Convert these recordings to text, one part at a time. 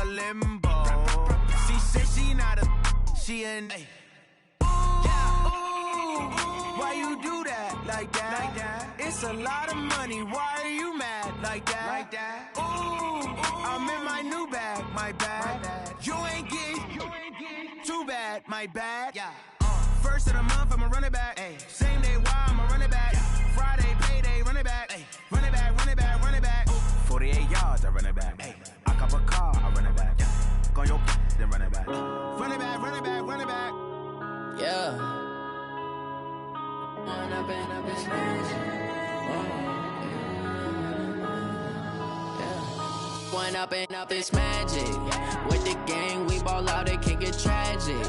limbo. She said she not a, she an. Why you do that like that? It's a lot of money. Why are you mad like that? Ooh, I'm in my new bag, my bad. You ain't getting too bad, my bad. First of the month, I'ma run it back. Same day, why I'ma run it back. Friday, payday, run it back. Run it back, run it back, run it back. 48 yards, I run it back. I cop a car, I run it back. Go your then run it back. Run it back, run it back, run it back. Yeah. Run up and up his hands. One up and up is magic. With the gang, we ball out, it can get tragic.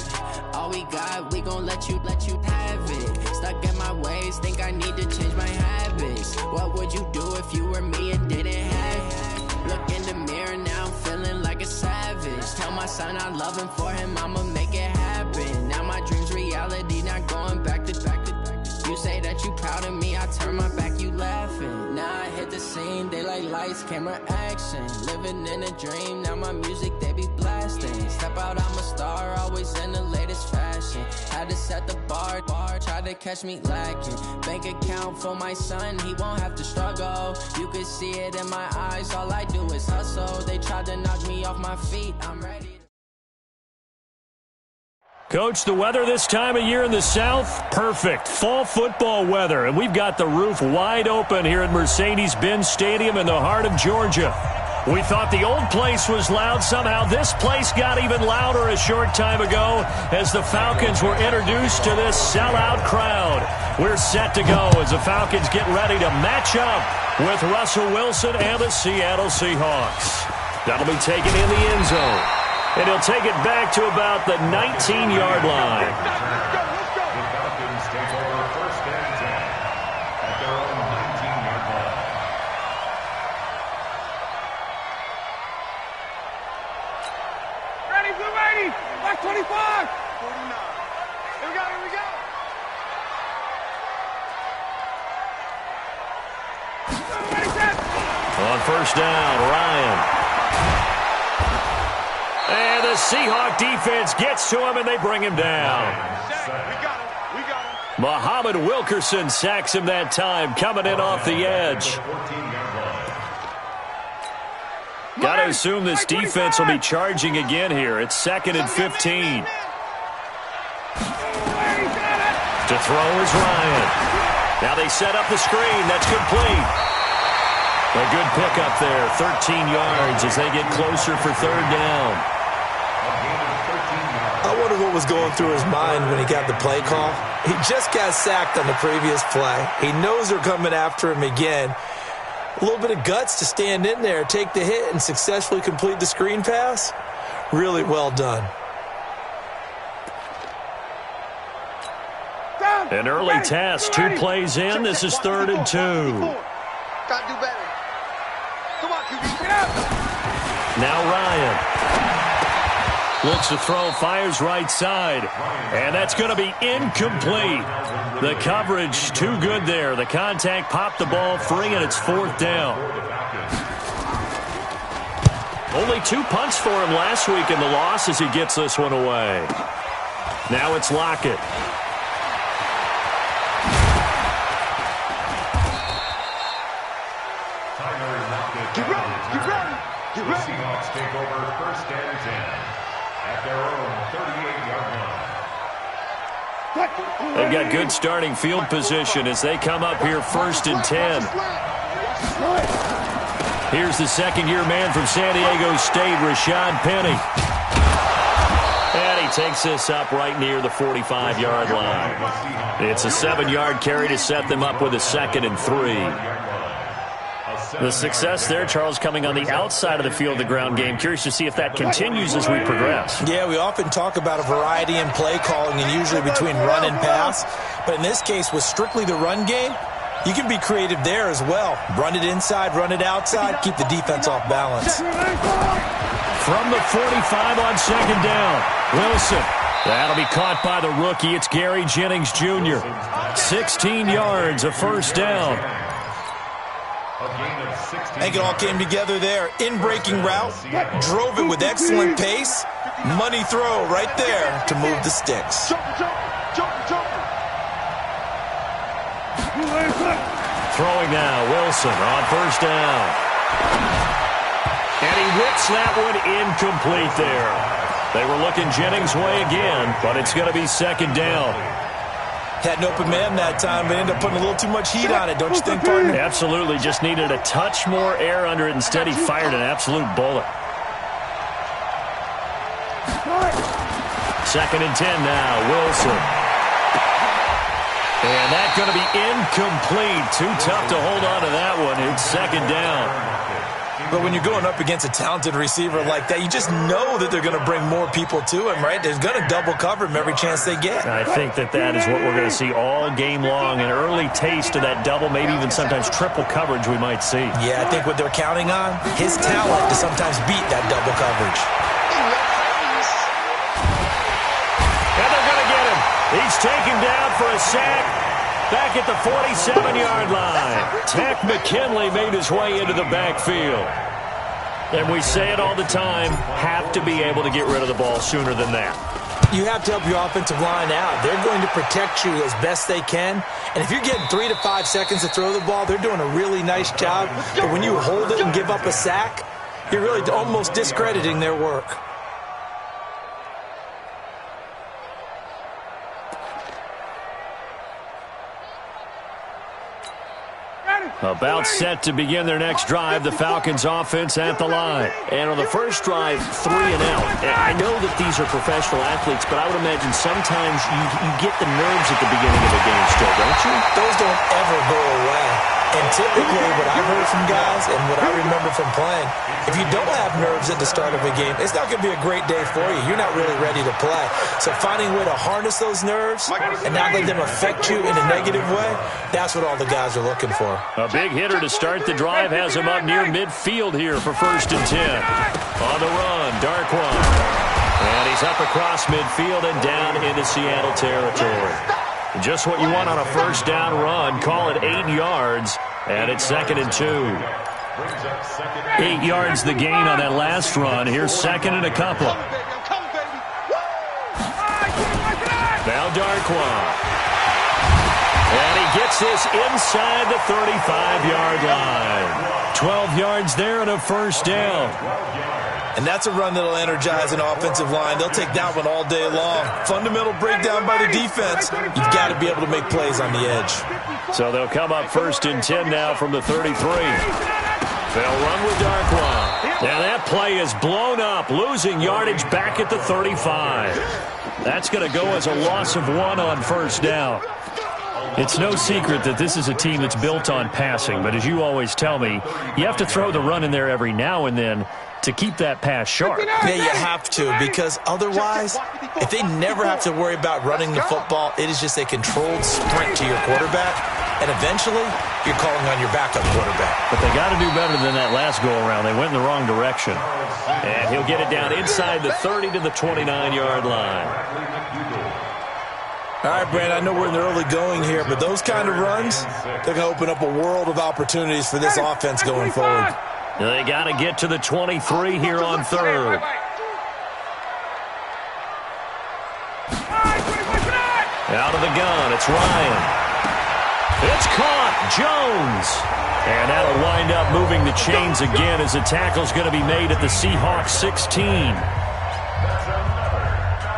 All we got, we gon' let you have it. Stuck in my ways, think I need to change my habits. What would you do if you were me and didn't have it? Look in the mirror, now I'm feeling like a savage. Tell my son I love him, for him I'ma make it happen. Now my dream's reality, not going back to. You say that you proud of me, I turn my back, you laughing. Now I hit the scene, daylight lights, camera action. Living in a dream, now my music, they be blasting. Step out, I'm a star, always in the latest fashion. Had to set the bar, try to catch me lacking. Bank account for my son, he won't have to struggle. You can see it in my eyes, all I do is hustle. They tried to knock me off my feet, I'm ready. Coach, the weather this time of year in the South, perfect. Fall football weather, and we've got the roof wide open here at Mercedes-Benz Stadium in the heart of Georgia. We thought the old place was loud. Somehow this place got even louder a short time ago as the Falcons were introduced to this sellout crowd. We're set to go as the Falcons get ready to match up with Russell Wilson and the Seattle Seahawks. That'll be taken in the end zone. And he'll take it back to about the 19-yard line. The Falcons take over first and 10 at their own 19-yard line. Ready, blue 80, back 25. 49. Here we go, here we go. On first down, Ryan. And the Seahawk defense gets to him, and they bring him down. We got him. We got him. Muhammad Wilkerson sacks him that time, coming in off the edge. Got to assume this defense will be charging again here. It's 2nd and 15. To throw is Ryan. Now they set up the screen. That's complete. A good pickup there, 13 yards as they get closer for third down. I wonder what was going through his mind when he got the play call. He just got sacked on the previous play. He knows they're coming after him again. A little bit of guts to stand in there, take the hit, and successfully complete the screen pass. Really well done. An early test, 2 plays in. This is 3rd and 2. Gotta do better. Come on, QB, get out. Now Ryan. Looks to throw, fires right side. And that's going to be incomplete. The coverage too good there. The contact popped the ball free, and it's 4th down. Only 2 punts for him last week in the loss as he gets this one away. Now it's Lockett. Get ready, get ready, get ready. The Seahawks take over first and 10 at their own 38-yard line. They've got good starting field position as they come up here 1st and 10. Here's the second-year man from San Diego State, Rashad Penny. And he takes this up right near the 45-yard line. It's a 7-yard carry to set them up with a 2nd and 3. The success there, Charles, coming on the outside of the field, the ground game. Curious to see if that continues as we progress. Yeah, we often talk about a variety in play calling and usually between run and pass. But in this case, with strictly the run game, you can be creative there as well. Run it inside, run it outside, keep the defense off balance. From the 45 on 2nd down, Wilson. That'll be caught by the rookie. It's Gary Jennings Jr. 16 yards, a 1st down. A gain of 16. I think it all came together there. In-breaking route, drove it with excellent pace. Money throw right there to move the sticks. Throwing now, Wilson on first down. And he whips that one incomplete there. They were looking Jennings' way again, but it's going to be second down. Had an open man that time, but ended up putting a little too much heat on it, don't you think, partner? Absolutely. Just needed a touch more air under it. Instead, he fired an absolute bullet. Second and 10 now, Wilson. And that's going to be incomplete. Too tough to hold on to that one. It's second down. But when you're going up against a talented receiver like that, you just know that they're going to bring more people to him, right? They're going to double cover him every chance they get. I think that is what we're going to see all game long. An early taste of that double, maybe even sometimes triple coverage we might see. Yeah, I think what they're counting on, his talent to sometimes beat that double coverage. And they're going to get him. He's taken down for a sack back at the 47-yard line. Tech McKinley made his way into the backfield. And we say it all the time, have to be able to get rid of the ball sooner than that. You have to help your offensive line out. They're going to protect you as best they can. And if you're getting 3 to 5 seconds to throw the ball, they're doing a really nice job. But when you hold it and give up a sack, you're really almost discrediting their work. About set to begin their next drive, the Falcons offense at the line. And on the first drive, 3 and out. I know that these are professional athletes, but I would imagine sometimes you get the nerves at the beginning of a game still, don't you? Those don't ever go away. And typically what I've heard from guys and what I remember from playing, if you don't have nerves at the start of a game, it's not going to be a great day for you. You're not really ready to play. So finding a way to harness those nerves and not let them affect you in a negative way, that's what all the guys are looking for. A big hitter to start the drive has him up near midfield here for first and 10. On the run, Darkwan. And he's up across midfield and down into Seattle territory. Just what you want on a first down run. Call it 8 yards, and it's second and 2. 8 yards the gain on that last run. Here's second and a couple. Now Darkwan. And he gets this inside the 35-yard line. 12 yards there and a first down. And that's a run that'll energize an offensive line. They'll take that one all day long. Fundamental breakdown by the defense. You've got to be able to make plays on the edge. So they'll come up first and 10 now from the 33. They'll run with Darkwan. Now that play is blown up, losing yardage back at the 35. That's going to go as a loss of 1 on first down. It's no secret that this is a team that's built on passing, but as you always tell me, you have to throw the run in there every now and then to keep that pass sharp. Yeah, you have to, because otherwise, if they never have to worry about running the football, it is just a controlled sprint to your quarterback, and eventually, you're calling on your backup quarterback. But they got to do better than that last go-around. They went in the wrong direction. And he'll get it down inside the 30 to the 29-yard line. All right, Brand, I know we're in the early going here, but those kind of runs, they're going to open up a world of opportunities for this offense going forward. They got to get to the 23 here on third. Out of the gun, it's Ryan. It's caught, Jones. And that'll wind up moving the chains again as the tackle's going to be made at the Seahawks 16.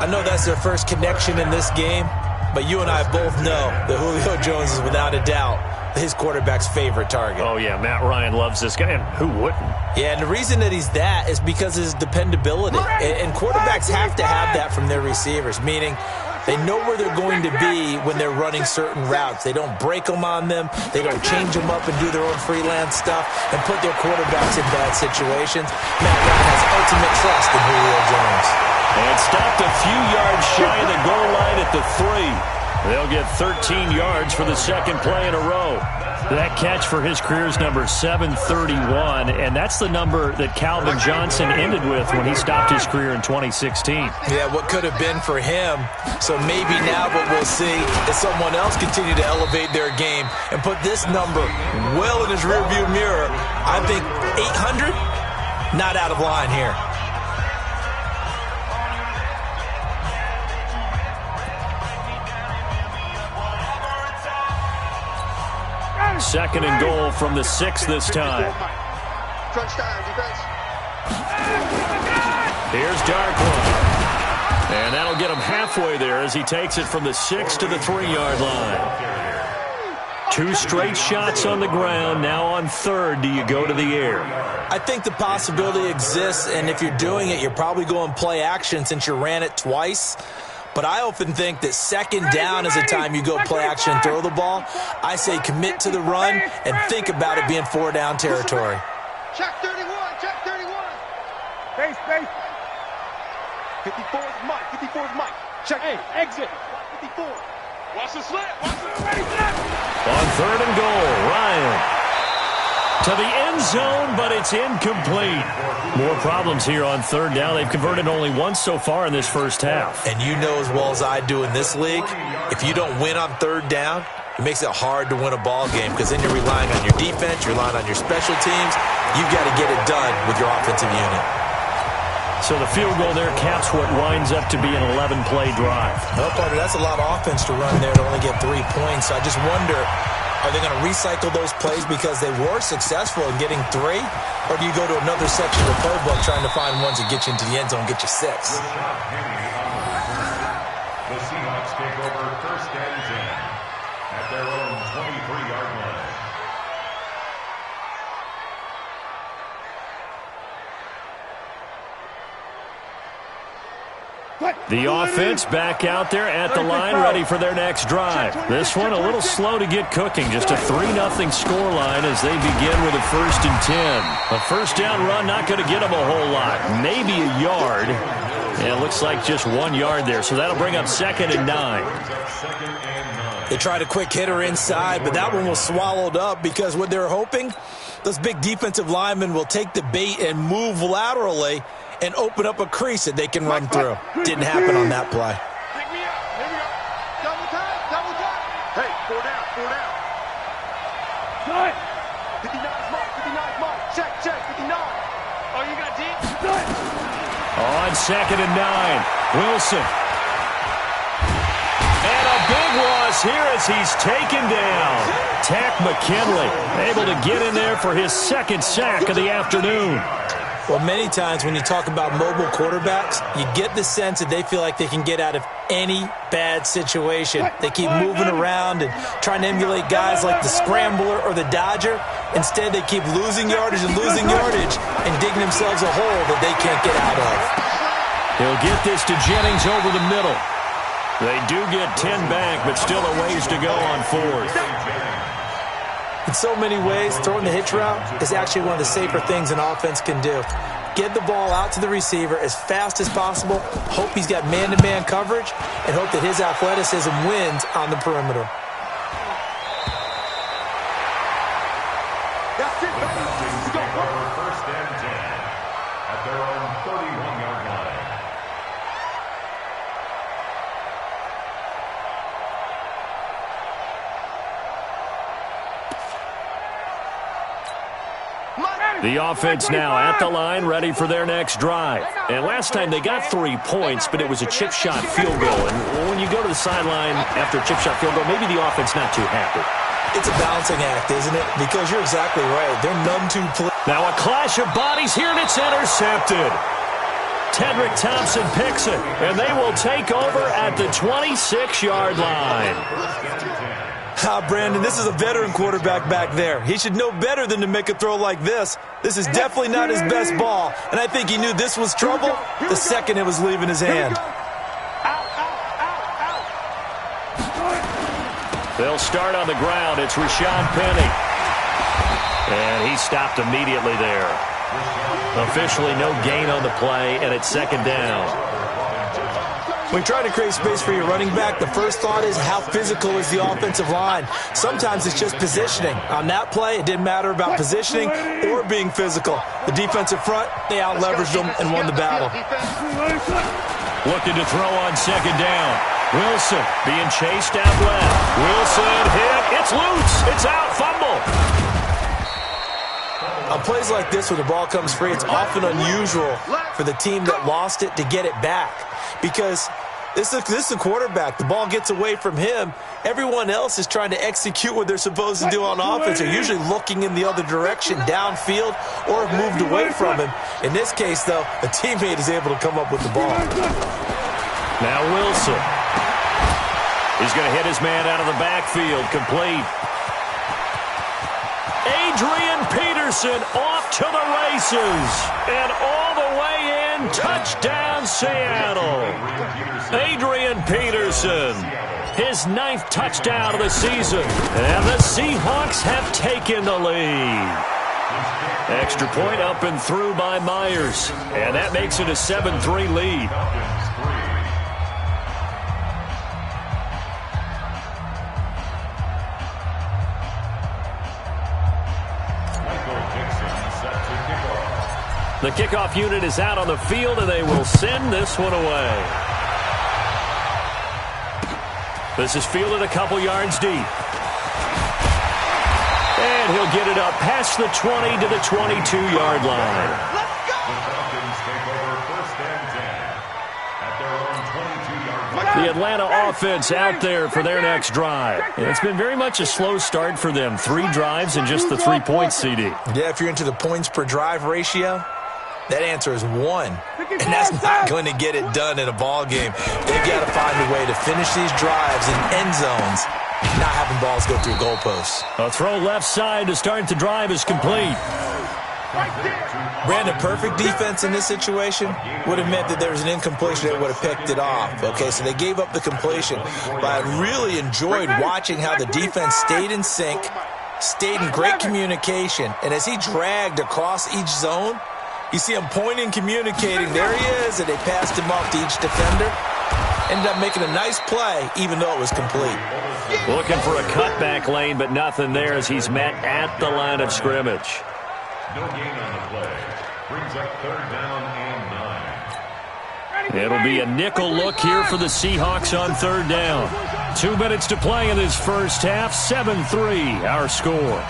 I know that's their first connection in this game, but you and I both know that Julio Jones is without a doubt his quarterback's favorite target. Oh, yeah, Matt Ryan loves this guy, and who wouldn't? Yeah, and the reason that he's that is because of his dependability. And quarterbacks have to have that from their receivers, meaning they know where they're going to be when they're running certain routes. They don't break them on them. They don't change them up and do their own freelance stuff and put their quarterbacks in bad situations. Matt Ryan has ultimate trust in Julio Jones. And stopped a few yards shy of the goal line at the 3. They'll get 13 yards for the second play in a row. That catch for his career is number 731, and that's the number that Calvin Johnson ended with when he stopped his career in 2016. Yeah, what could have been for him. So maybe now what we'll see is someone else continue to elevate their game and put this number well in his rearview mirror. I think 800, not out of line here. Second and goal from the 6 this time. Here's Darkwa. And that'll get him halfway there as he takes it from the 6 to the 3-yard line. 2 straight shots on the ground. Now on third, do you go to the air? I think the possibility exists, and if you're doing it, you're probably going play action since you ran it twice. But I often think that second down is the time you go play action and throw the ball. I say commit to the run and think about it being 4-down territory. Check 31, check 31. Base. 54 is Mike, 54 is Mike. Check, hey, exit. 54. Watch the slip, ready, slip. On third and goal, Ryan. To the end zone, but it's incomplete. More problems here on third down. They've converted only once so far in this first half. And you know as well as I do in this league, if you don't win on third down, it makes it hard to win a ball game because then you're relying on your defense, you're relying on your special teams. You've got to get it done with your offensive unit. So the field goal there caps what winds up to be an 11-play drive. Well, partner, that's a lot of offense to run there to only get 3 points. So I just wonder, are they going to recycle those plays because they were successful in getting 3? Or do you go to another section of the playbook trying to find ones that get you into the end zone and get you 6? The Seahawks take over first and 10 at their own 23-yard line. The offense back out there at the line, ready for their next drive. This one a little slow to get cooking. Just a 3-0 scoreline as they begin with a 1st and 10. A first down run not going to get them a whole lot. Maybe a yard. And it looks like just 1 yard there. So that'll bring up 2nd and 9. They tried a quick hitter inside, but that one was swallowed up because what they're hoping, those big defensive linemen will take the bait and move laterally and open up a crease that they can run through. Didn't happen on that play. Pick me up. Here we go. Double time. Hey, 4 down. Good. 59 is Mike. Check, 59. Oh, you got deep? Good. On 2nd and 9, Wilson. And a big loss here as he's taken down. Tack McKinley able to get in there for his 2nd sack of the afternoon. Well, many times when you talk about mobile quarterbacks, you get the sense that they feel like they can get out of any bad situation. They keep moving around and trying to emulate guys like the Scrambler or the Dodger. Instead, they keep losing yardage and digging themselves a hole that they can't get out of. He'll get this to Jennings over the middle. They do get 10 back, but still a ways to go on 4th. In so many ways, throwing the hitch route is actually one of the safer things an offense can do. Get the ball out to the receiver as fast as possible, hope he's got man-to-man coverage, and hope that his athleticism wins on the perimeter. That's it, baby. Let's go. First and 10 at their own 31-yard line. The offense now at the line, ready for their next drive. And last time they got 3 points, but it was a chip shot field goal. And when you go to the sideline after a chip shot field goal, maybe the offense not too happy. It's a balancing act, isn't it? Because you're exactly right. They're none too play. Now a clash of bodies here, and it's intercepted. Tedrick Thompson picks it, and they will take over at the 26-yard line. Brandon, this is a veteran quarterback back there. He should know better than to make a throw like this. This is definitely not his best ball, and I think he knew this was trouble the second it was leaving his hand. They'll start on the ground. It's Rashad Penny. And he stopped immediately there. Officially no gain on the play, and it's 2nd down. When trying to create space for your running back, the first thought is how physical is the offensive line. Sometimes it's just positioning. On that play, it didn't matter about positioning or being physical. The defensive front, they out-leveraged them and won the battle. Looking to throw on second down. Wilson being chased out left. Wilson hit. It's loose. It's out. Fumble. On plays like this, when the ball comes free, it's often unusual for the team that lost it to get it back. Because this is a quarterback. The ball gets away from him. Everyone else is trying to execute what they're supposed to do on offense. They're usually looking in the other direction, downfield, or have moved away from him. In this case, though, a teammate is able to come up with the ball. Now Wilson. He's going to hit his man out of the backfield. Complete. Adrian Peterson off to the races. And all the way in, touchdown Seattle. Adrian Peterson, his 9th touchdown of the season. And the Seahawks have taken the lead. Extra point up and through by Myers. And that makes it a 7-3 lead. The kickoff unit is out on the field, and they will send this one away. This is fielded a couple yards deep. And he'll get it up past the 20 to the 22-yard line. Let's go! The Falcons take over 1st and 10 at their own 22-yard line. The Atlanta offense out there for their next drive. It's been very much a slow start for them. 3 drives and just the 3 points, CD. Yeah, if you're into the points per drive ratio, that answer is 1, and that's not going to get it done in a ball game. They've got to find a way to finish these drives in end zones, not having balls go through goalposts. A throw left side to start the drive is complete. Brandon, perfect defense in this situation would have meant that there was an incompletion that would have picked it off. Okay, so they gave up the completion, but I really enjoyed watching how the defense stayed in sync, stayed in great communication, and as he dragged across each zone, you see him pointing, communicating. There he is, and they passed him off to each defender. Ended up making a nice play, even though it was complete. Looking for a cutback lane, but nothing there as he's met at the line of scrimmage. No gain on the play. Brings up 3rd down and 9. It'll be a nickel look here for the Seahawks on 3rd down. 2 minutes to play in this first half. 7-3, our score.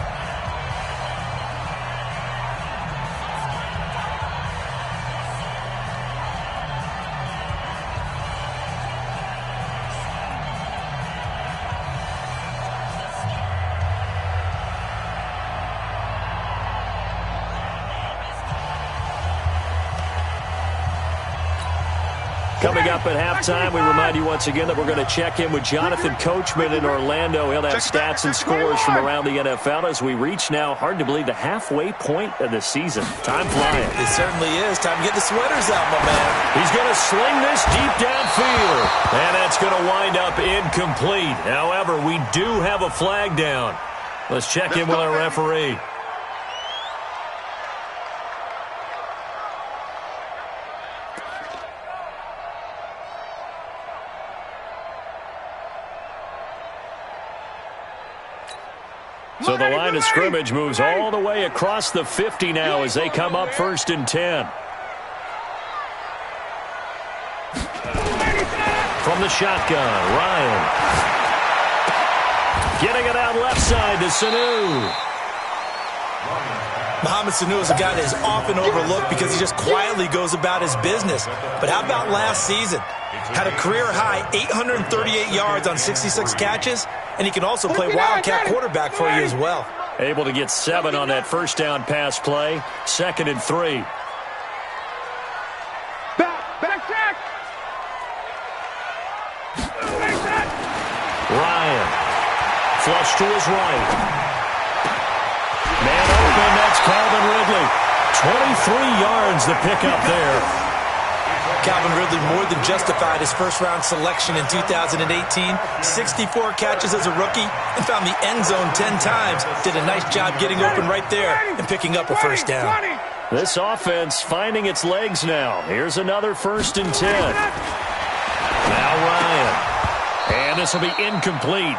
Coming up at halftime, we remind you once again that we're going to check in with Jonathan Coachman in Orlando. He'll have stats and scores from around the NFL as we reach now, hard to believe, the halfway point of the season. Time flying. It certainly is. Time to get the sweaters out, my man. He's going to sling this deep downfield, and that's going to wind up incomplete. However, we do have a flag down. Let's check in with our referee. So the line of scrimmage moves all the way across the 50 now as they come up 1st and 10. From the shotgun, Ryan. Getting it out left side to Sanu. Mohamed Sanu is a guy that is often overlooked because he just quietly goes about his business. But how about last season? Had a career-high 838 yards on 66 catches, and he can also play Wildcat quarterback for you as well. Able to get 7 on that first down pass play. 2nd and 3. Back. Ryan. Flush to his right. Man open, that's Calvin Ridley. 23 yards the pickup there. Calvin Ridley more than justified his first-round selection in 2018. 64 catches as a rookie and found the end zone 10 times. Did a nice job getting open right there and picking up a first down. This offense finding its legs now. Here's another 1st and 10. Now Ryan. And this will be incomplete.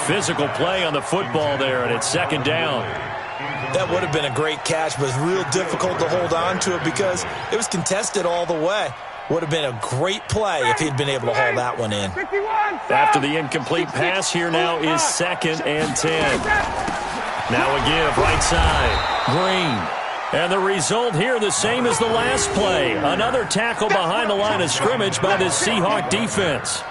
Physical play on the football there, and it's second down. That would have been a great catch, but it's real difficult to hold on to it because it was contested all the way. Would have been a great play if he'd been able to hold that one in. After the incomplete pass, here now is 2nd and 10. Now a give, right side. Green. And the result here the same as the last play. Another tackle behind the line of scrimmage by this Seahawk defense.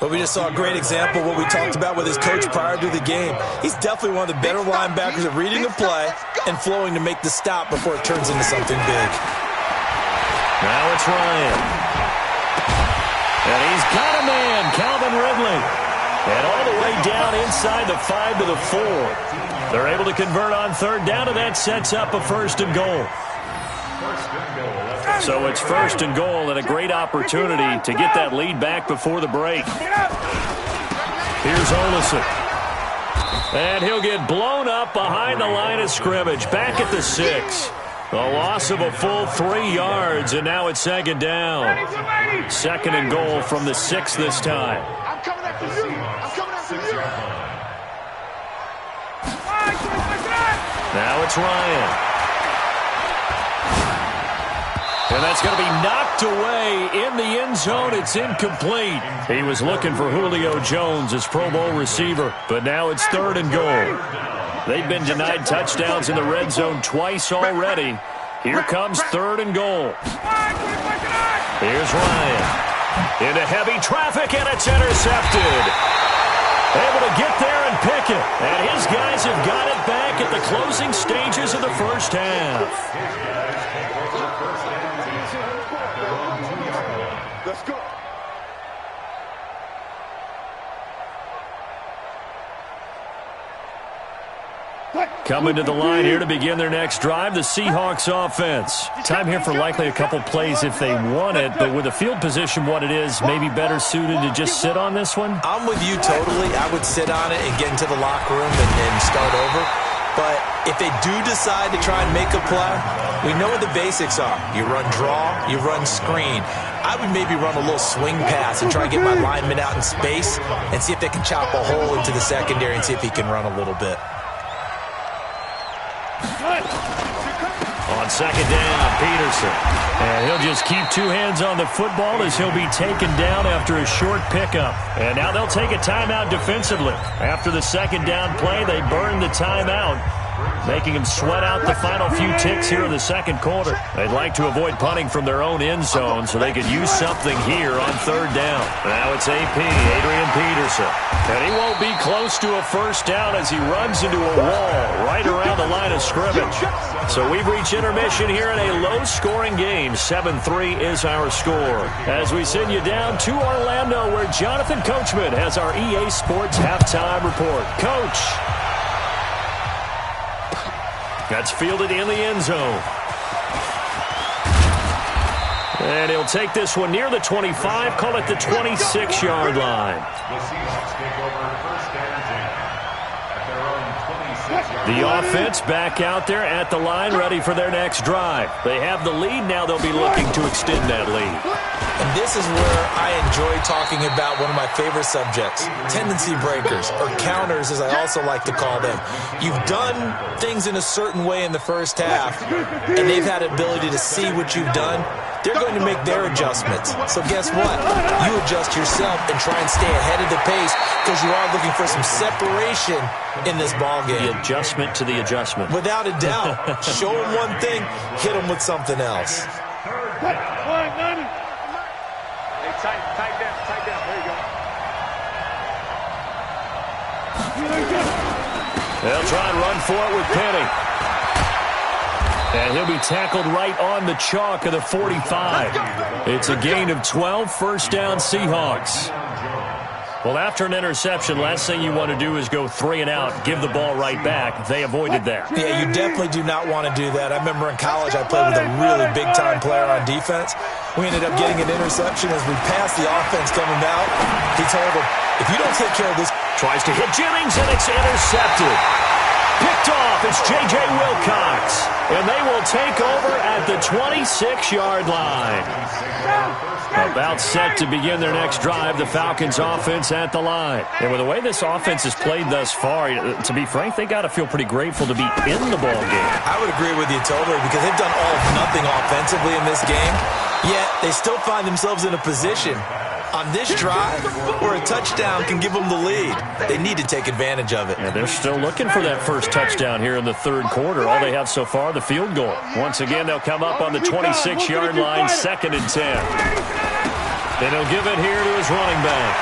But we just saw a great example of what we talked about with his coach prior to the game. He's definitely one of the better linebackers at reading the play and flowing to make the stop before it turns into something big. Now it's Ryan. And he's got a man, Calvin Ridley. And all the way down inside the 5 to the 4. They're able to convert on third down, and that sets up a 1st and goal. So it's 1st and goal and a great opportunity to get that lead back before the break. Here's Olsen. And he'll get blown up behind the line of scrimmage, back at the 6. A loss of a full 3 yards, and now it's 2nd down. 2nd and goal from the 6 this time. I'm coming after you. I'm coming after you. Now it's Ryan. And that's going to be knocked away in the end zone. It's incomplete. He was looking for Julio Jones, his Pro Bowl receiver, but now it's 3rd and goal. They've been denied touchdowns in the red zone twice already. Here comes 3rd and goal. Here's Ryan. Into heavy traffic, and it's intercepted. Able to get there and pick it. And his guys have got it back at the closing stages of the first half. Let's go. Coming to the line here to begin their next drive, the Seahawks offense. Time here for likely a couple plays if they want it, but with the field position what it is, maybe better suited to just sit on this one? I'm with you totally. I would sit on it and get into the locker room and start over. But if they do decide to try and make a play, we know what the basics are. You run draw, you run screen. I would maybe run a little swing pass and try and get my lineman out in space and see if they can chop a hole into the secondary and see if he can run a little bit. On 2nd down, Peterson. And he'll just keep 2 hands on the football as he'll be taken down after a short pickup. And now they'll take a timeout defensively. After the 2nd down play, they burn the timeout, making them sweat out the final few ticks here in the 2nd quarter. They'd like to avoid punting from their own end zone so they could use something here on 3rd down. Now it's AP, Adrian Peterson. And he won't be close to a 1st down as he runs into a wall right around the line of scrimmage. So we've reached intermission here in a low-scoring game. 7-3 is our score. As we send you down to Orlando, where Jonathan Coachman has our EA Sports halftime report. Coach. That's fielded in the end zone. And he'll take this one near the 25, call it the 26-yard line. The Seahawks take over 1st and 10 at their own 26-yard line. The offense back out there at the line, ready for their next drive. They have the lead. Now they'll be looking to extend that lead. And this is where I enjoy talking about one of my favorite subjects, tendency breakers, or counters as I also like to call them. You've done things in a certain way in the first half, and they've had the ability to see what you've done. They're going to make their adjustments. So guess what? You adjust yourself and try and stay ahead of the pace because you are looking for some separation in this ballgame. The adjustment to the adjustment. Without a doubt. Show them one thing, hit them with something else. Tight down. There you go. They'll try and run for it with Penny. And he'll be tackled right on the chalk of the 45. It's a gain of 12, 1st down Seahawks. Well, after an interception, last thing you want to do is go 3 and out, give the ball right back. They avoided that. Yeah, you definitely do not want to do that. I remember in college I played with a really big-time player on defense. We ended up getting an interception as we passed the offense coming out. He told him, if you don't take care of this... Tries to hit Jennings, and it's intercepted. Picked off. It's J.J. Wilcox. And they will take over at the 26-yard line. About set to begin their next drive, the Falcons offense at the line. And with the way this offense has played thus far, to be frank, they got to feel pretty grateful to be in the ball game. I would agree with you totally because they've done all of nothing offensively in this game, yet they still find themselves in a position on this drive where a touchdown can give them the lead. They need to take advantage of it. And they're still looking for that first touchdown here in the third quarter. All they have so far, the field goal. Once again, they'll come up on the 26-yard line, 2nd and 10. Then he'll give it here to his running back.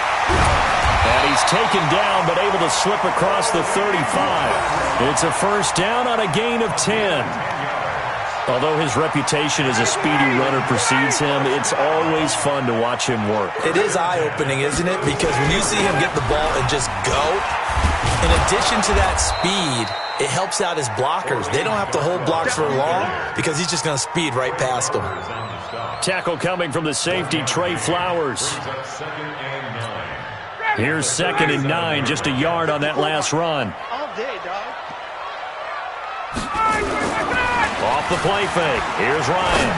And he's taken down but able to slip across the 35. It's a first down on a gain of 10. Although his reputation as a speedy runner precedes him, it's always fun to watch him work. It is eye-opening, isn't it? Because when you see him get the ball and just go, in addition to that speed, it helps out his blockers. They don't have to hold blocks for long because he's just going to speed right past them. Tackle coming from the safety, Trey Flowers. Here's 2nd and 9, just a yard on that last run. All day, dog. Off the play fake. Here's Ryan.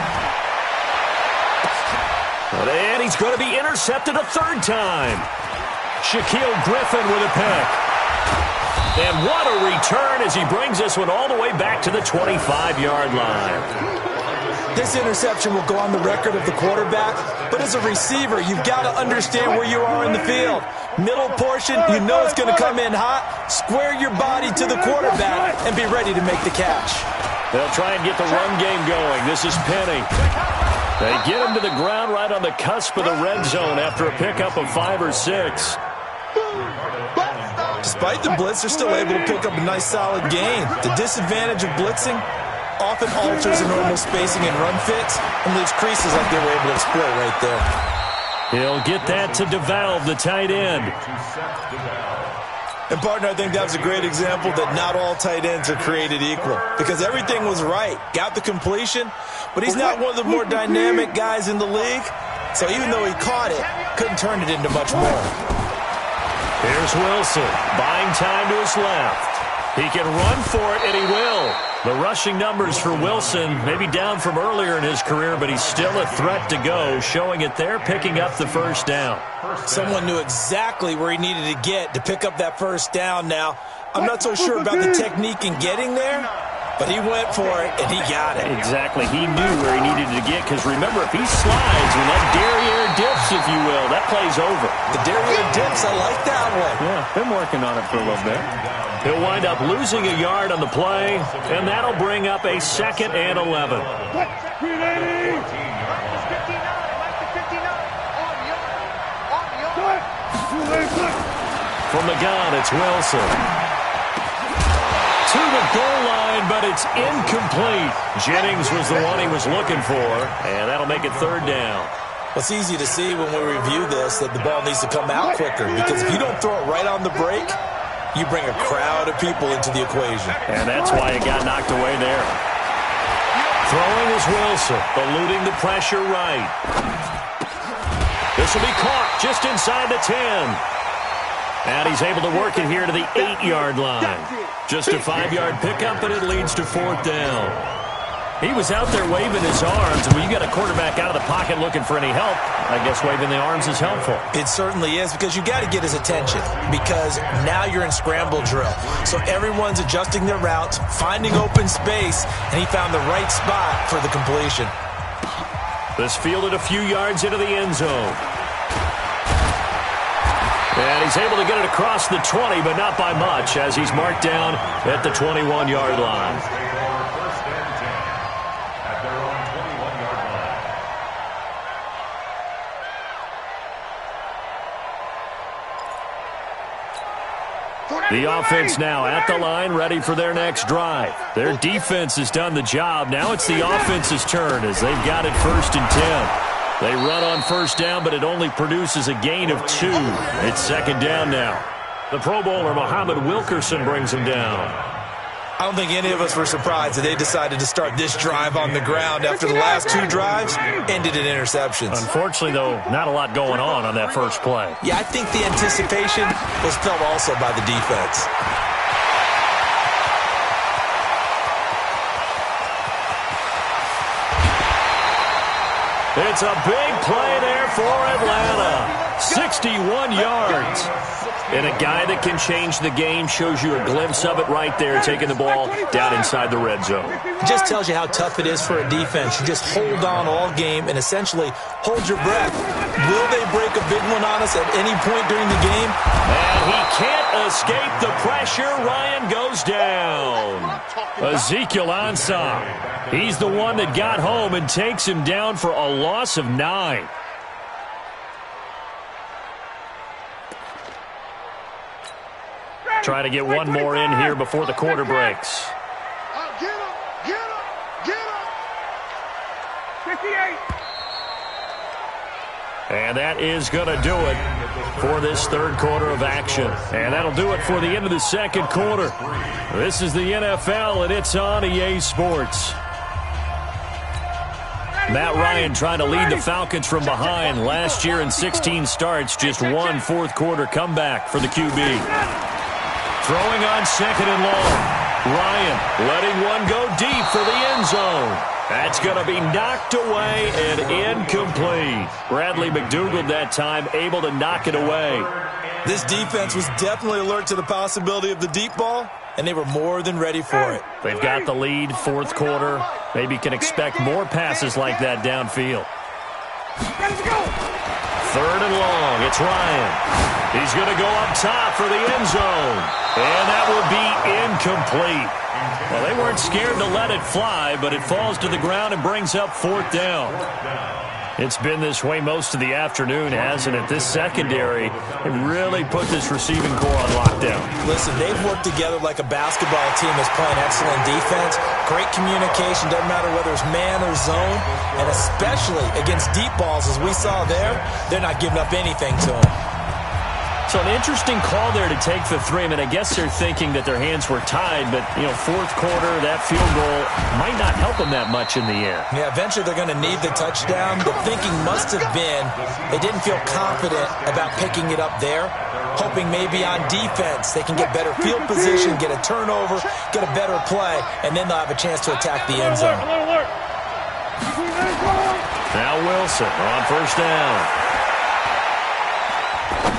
And he's going to be intercepted a third time. Shaquille Griffin with a pick. And what a return as he brings this one all the way back to the 25-yard line. This interception will go on the record of the quarterback, but as a receiver, you've got to understand where you are in the field. Middle portion, you know it's going to come in hot. Square your body to the quarterback and be ready to make the catch. They'll try and get the run game going. This is Penny. They get him to the ground right on the cusp of the red zone after a pickup of 5 or 6. Despite the blitz, they're still able to pick up a nice solid gain. The disadvantage of blitzing often alters the normal spacing and run fits and leaves creases like they were able to exploit right there. He'll get that to DeValve, the tight end. And, partner, I think that was a great example that not all tight ends are created equal because everything was right. Got the completion, but he's not one of the more dynamic guys in the league. So even though he caught it, couldn't turn it into much more. Here's Wilson, buying time to his left. He can run for it, and he will. The rushing numbers for Wilson maybe down from earlier in his career, but he's still a threat to go, showing it there, picking up the first down. Someone knew exactly where he needed to get to pick up that first down now. I'm not so sure about the technique in getting there, but he went for it, and he got it. Exactly. He knew where he needed to get, because remember, if he slides when that derriere dips, if you will, that play's over. The derriere dips, I like that one. Yeah, been working on it for a little bit. He'll wind up losing a yard on the play, and that'll bring up a 2nd and 11. From the gun, it's Wilson. To the goal line, but it's incomplete. Jennings was the one he was looking for, and that'll make it 3rd down. Well, it's easy to see when we review this that the ball needs to come out quicker because if you don't throw it right on the break, you bring a crowd of people into the equation. And that's why it got knocked away there. Throwing is Wilson, eluding the pressure right. This will be caught just inside the 10. And he's able to work it here to the 8-yard line. Just a 5-yard pickup, and it leads to 4th down. He was out there waving his arms, and when you got a quarterback out of the pocket looking for any help, I guess waving the arms is helpful. It certainly is because you got to get his attention because now you're in scramble drill. So everyone's adjusting their routes, finding open space, and he found the right spot for the completion. This fielded a few yards into the end zone. And he's able to get it across the 20, but not by much, as he's marked down at the 21-yard line. The offense now at the line, ready for their next drive. Their defense has done the job. Now it's the offense's turn as they've got it 1st and 10. They run on 1st down, but it only produces a gain of 2. It's 2nd down now. The Pro Bowler, Muhammad Wilkerson, brings him down. I don't think any of us were surprised that they decided to start this drive on the ground after the last 2 drives ended in interceptions. Unfortunately, though, not a lot going on that first play. Yeah, I think the anticipation was felt also by the defense. It's a big play there for Atlanta. 61 yards. And a guy that can change the game, shows you a glimpse of it right there, taking the ball down inside the red zone. It just tells you how tough it is for a defense. You just hold on all game and essentially hold your breath. Will they break a big one on us at any point during the game? And he can't escape the pressure. Ryan goes down. Ezekiel Ansah. He's the one that got home and takes him down for a loss of 9. Trying to get one more in here before the quarter breaks. Get him! Get him! Get him! 58! And that is going to do it for this third quarter of action. And that'll do it for the end of the second quarter. This is the NFL, and it's on EA Sports. Matt Ryan trying to lead the Falcons from behind. Last year in 16 starts, just one fourth-quarter comeback for the QB. Throwing on second and long. Ryan letting one go deep for the end zone. That's going to be knocked away and incomplete. Bradley McDougald that time able to knock it away. This defense was definitely alert to the possibility of the deep ball, and they were more than ready for it. They've got the lead, fourth quarter. Maybe can expect more passes like that downfield. Third and long. It's Ryan. He's going to go up top for the end zone. And that will be incomplete. Well, they weren't scared to let it fly, but it falls to the ground and brings up fourth down. It's been this way most of the afternoon, hasn't it? This secondary really put this receiving core on lockdown. Listen, they've worked together like a basketball team that's playing excellent defense. Great communication, doesn't matter whether it's man or zone. And especially against deep balls, as we saw there, they're not giving up anything to them. So an interesting call there to take the 3. I mean, I guess they're thinking that their hands were tied, but, you know, fourth quarter, that field goal might not help them that much in the air. Yeah, eventually they're going to need the touchdown. The thinking must have been they didn't feel confident about picking it up there, hoping maybe on defense they can get better field position, get a turnover, get a better play, and then they'll have a chance to attack the end zone. Now Wilson on first down.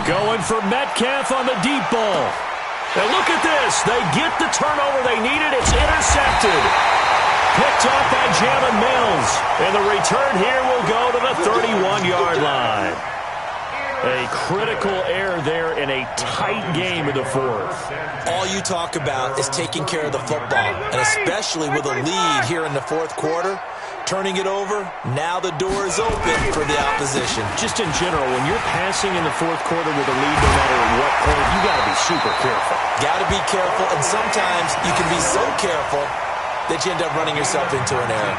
Going for Metcalf on the deep ball. And look at this. They get the turnover they needed. It's intercepted. Picked off by Jalen Mills. And the return here will go to the 31-yard line. A critical error there in a tight game in the fourth. All you talk about is taking care of the football, and especially with a lead here in the fourth quarter. Turning it over, now the door is open for the opposition. Just in general, when you're passing in the fourth quarter with a lead, no matter what point, you got to be super careful. Got to be careful, and sometimes you can be so careful that you end up running yourself into an error.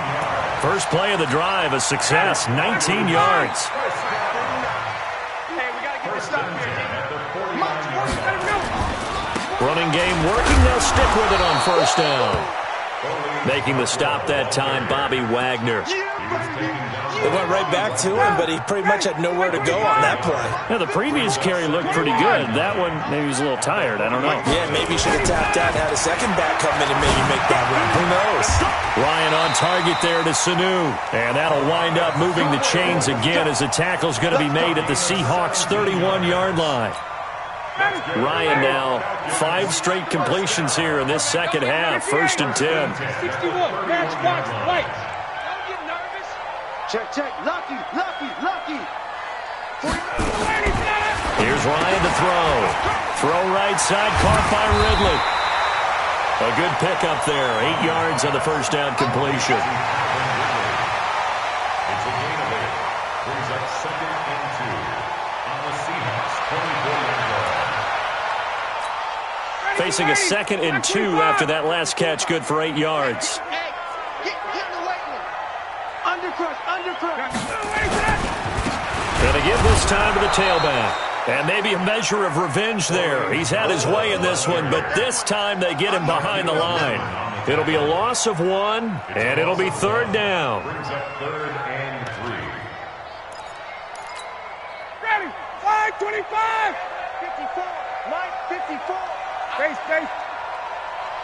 First play of the drive, a success, 19 yards. Hey, we got to get this stop here. Running game working, they'll stick with it on first down. Making the stop that time, Bobby Wagner. They went right back to him, but he pretty much had nowhere to go on that play. Yeah, the previous carry looked pretty good. That one, maybe he was a little tired. I don't know. Yeah, maybe he should have tapped out and had a second back come in and maybe make that run. Who knows? Ryan on target there to Sanu. And that'll wind up moving the chains again as the tackle's going to be made at the Seahawks' 31-yard line. Ryan now 5 straight completions here in this second half. First and 10. 61. Matchbox lights. Don't get nervous. Check. Lucky. Here's Ryan to throw. Throw right side, caught by Ridley. A good pickup there. 8 yards on the first down completion. It's a gain of 8. Brings up second and 2 on the Seahawks' 24-yard line. Facing a second and 2 after that last catch, good for 8 yards. Hey, get in the weight room. Undercrush. Gonna give this time to the tailback. And maybe a measure of revenge there. He's had his way in this one, but this time they get him behind the line. It'll be a loss of 1, and it'll be third down. Brings up third and 3. Ready. 5:25. 54. Line 54. Base.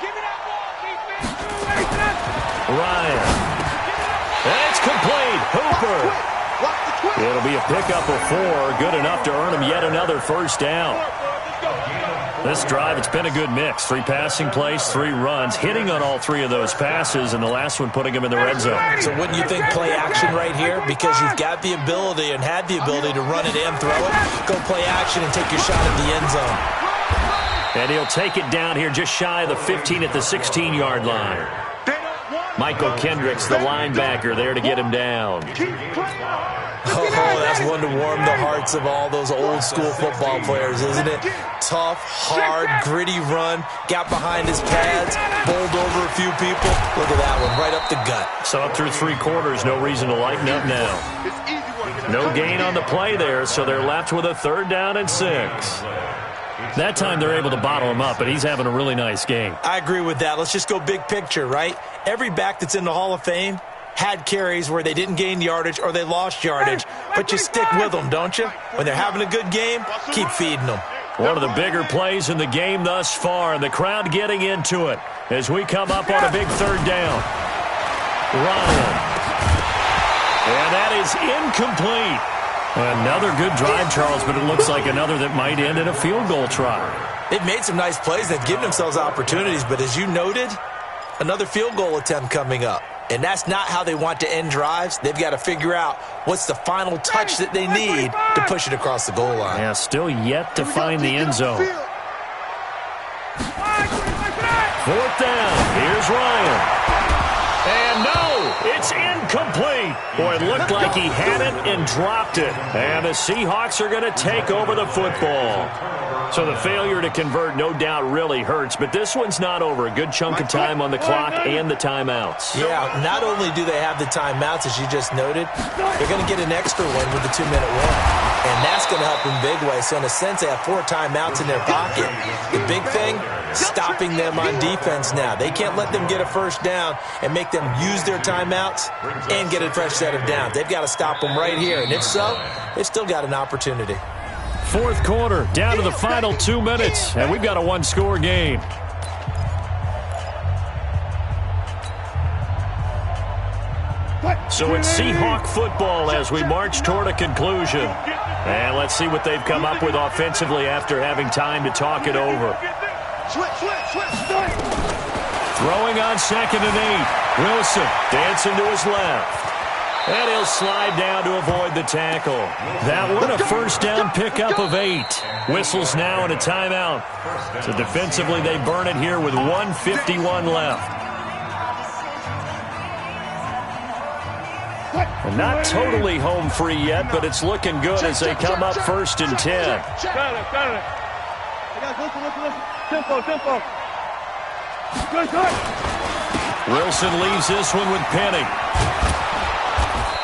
Give me that ball, defense. Ryan. And it's complete. Hooper. It'll be a pickup of 4, good enough to earn him yet another first down. This drive, it's been a good mix. 3 passing plays, 3 runs, hitting on all 3 of those passes, and the last one putting him in the red zone. So wouldn't you think play action right here? Because you've got the ability and had the ability to run it and throw it. Go play action and take your shot at the end zone. And he'll take it down here just shy of the 15 at the 16-yard line. Michael Kendricks, the linebacker, there to get him down. Oh, that's one to warm the hearts of all those old-school football players, isn't it? Tough, hard, gritty run. Got behind his pads, bowled over a few people. Look at that one, right up the gut. So up through 3 quarters, no reason to lighten up now. No gain on the play there, so they're left with a 3rd down and 6. That time they're able to bottle him up, but he's having a really nice game. I agree with that. Let's just go big picture, right? Every back that's in the Hall of Fame had carries where they didn't gain yardage or they lost yardage, but you stick with them, don't you? When they're having a good game, keep feeding them. One of the bigger plays in the game thus far, and the crowd getting into it as we come up on a big 3rd down. Ryan. And that is incomplete. Another good drive, Charles, but it looks like another that might end in a field goal try. They've made some nice plays. They've given themselves opportunities, but as you noted, another field goal attempt coming up. And that's not how they want to end drives. They've got to figure out what's the final touch that they need to push it across the goal line. Yeah, still yet to find the end zone. 4th down. Here's Ryan. And no, it's incomplete. Boy, it looked like he had it and dropped it. And the Seahawks are going to take over the football. So the failure to convert no doubt really hurts, but this one's not over. A good chunk of time on the clock and the timeouts. Yeah, not only do they have the timeouts, as you just noted, they're going to get an extra one with the 2-minute warning. And that's going to help in big way. So in a sense, they have 4 timeouts in their pocket. The big thing, stopping them on defense now. They can't let them get a first down and make them use their timeouts and get a fresh set of downs. They've got to stop them right here. And if so, they've still got an opportunity. 4th quarter, down to the final 2 minutes, and we've got a 1-score game. So it's Seahawk football as we march toward a conclusion. And let's see what they've come up with offensively after having time to talk it over. Throwing on 2nd and 8. Wilson dancing to his left. And he'll slide down to avoid the tackle. That one a first down pickup of 8. Whistles now and a timeout. So defensively they burn it here with 1:51 left. And not totally home free yet, but it's looking good as they come up 1st and 10. Wilson leaves this one with Penny.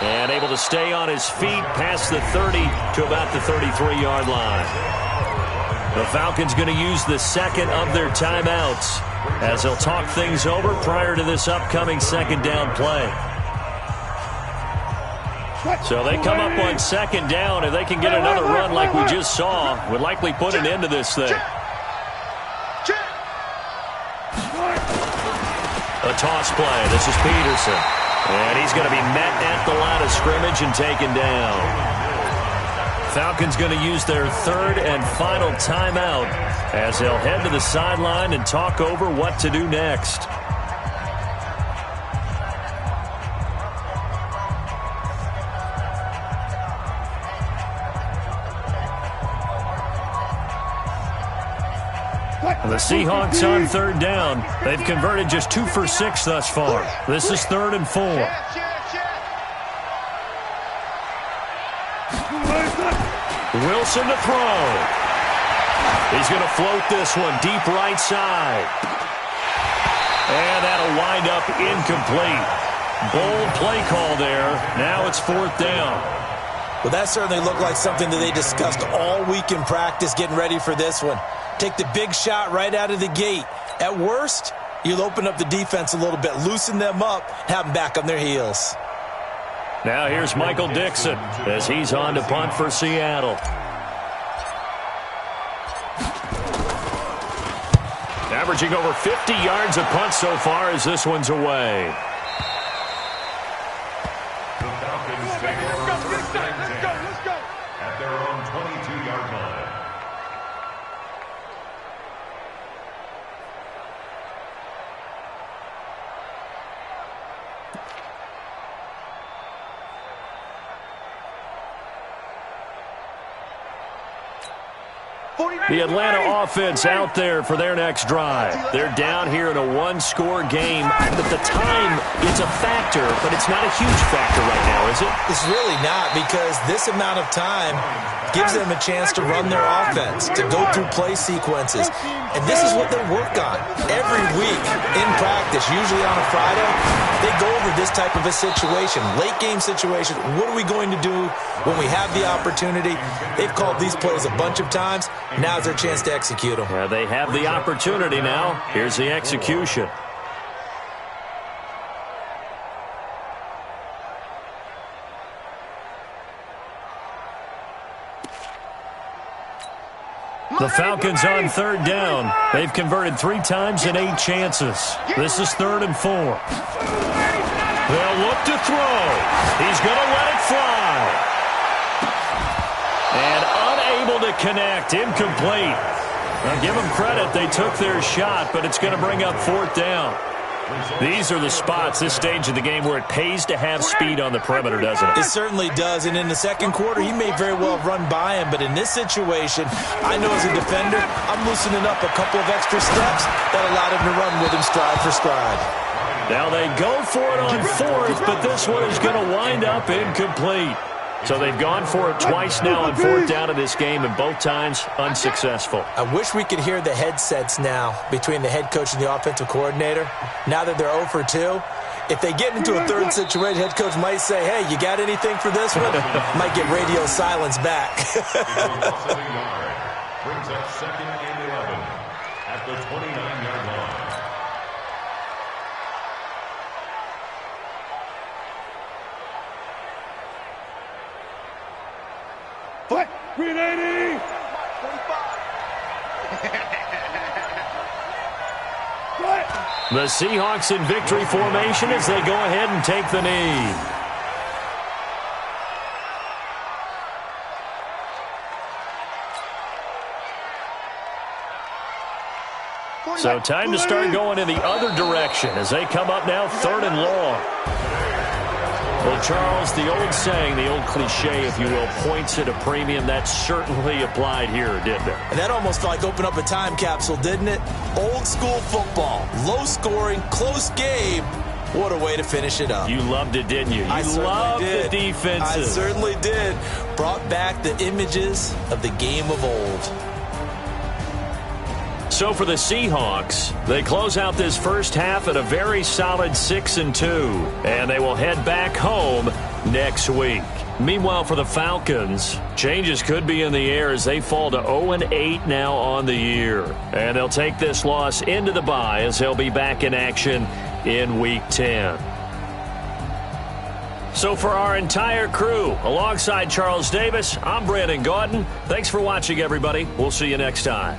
And able to stay on his feet past the 30 to about the 33-yard line. The Falcons going to use the 2nd of their timeouts as they'll talk things over prior to this upcoming 2nd down play. So they come up on 2nd down. If they can get another run like we just saw, would likely put an end to this thing. A toss play. This is Peterson. And he's going to be met at the line of scrimmage and taken down. Falcons going to use their 3rd and final timeout as they'll head to the sideline and talk over what to do next. The Seahawks on 3rd down. They've converted just 2 for 6 thus far. This is 3rd and 4. Wilson to throw. He's going to float this one deep right side. And that'll wind up incomplete. Bold play call there. Now it's 4th down. Well, that certainly looked like something that they discussed all week in practice getting ready for this one. Take the big shot right out of the gate. At worst, you'll open up the defense a little bit, loosen them up, have them back on their heels. Now here's Michael Dixon as he's on to punt for Seattle. Averaging over 50 yards a punt so far as this one's away. The Falcons take over 1st The Atlanta offense out there for their next drive. They're down here in a one-score game. At the time, it's a factor, but it's not a huge factor right now, is it? It's really not, because this amount of time gives them a chance to run their offense, to go through play sequences. And this is what they work on every week in practice, usually on a Friday. They go over this type of a situation, late game situation. What are we going to do when we have the opportunity? They've called these plays a bunch of times. Now's their chance to execute them. Yeah, they have the opportunity now. Here's the execution. The Falcons on third down. They've converted 3 times in 8 chances. This is 3rd and 4. They'll look to throw. He's going to let it fly. And unable to connect. Incomplete. Now, give them credit. They took their shot, but it's going to bring up 4th down. These are the spots, this stage of the game, where it pays to have speed on the perimeter, doesn't it? It certainly does. And in the second quarter, he may very well run by him. But in this situation, I know as a defender, I'm loosening up a couple of extra steps that allowed him to run with him stride for stride. Now they go for it on 4th, but this one is going to wind up incomplete. So they've gone for it twice now on 4th down in this game, and both times unsuccessful. I wish we could hear the headsets now between the head coach and the offensive coordinator. Now that they're 0 for 2, if they get into a third situation, head coach might say, hey, you got anything for this one? Might get radio silence back. Brings up 2nd and 11 at the 29-yard line. Foot, 380. The Seahawks in victory formation as they go ahead and take the knee. So time to start going in the other direction as they come up now 3rd and long. Well, Charles, the old saying, the old cliche, if you will, points at a premium. That certainly applied here, didn't it? And that almost felt like opened up a time capsule, didn't it? Old school football, low scoring, close game. What a way to finish it up. You loved it, didn't you? I loved did. The defenses. I certainly did. Brought back the images of the game of old. So for the Seahawks, they close out this first half at a very solid 6-2, and they will head back home next week. Meanwhile, for the Falcons, changes could be in the air as they fall to 0-8 now on the year. And they'll take this loss into the bye as they'll be back in action in Week 10. So for our entire crew, alongside Charles Davis, I'm Brandon Gaudin. Thanks for watching, everybody. We'll see you next time.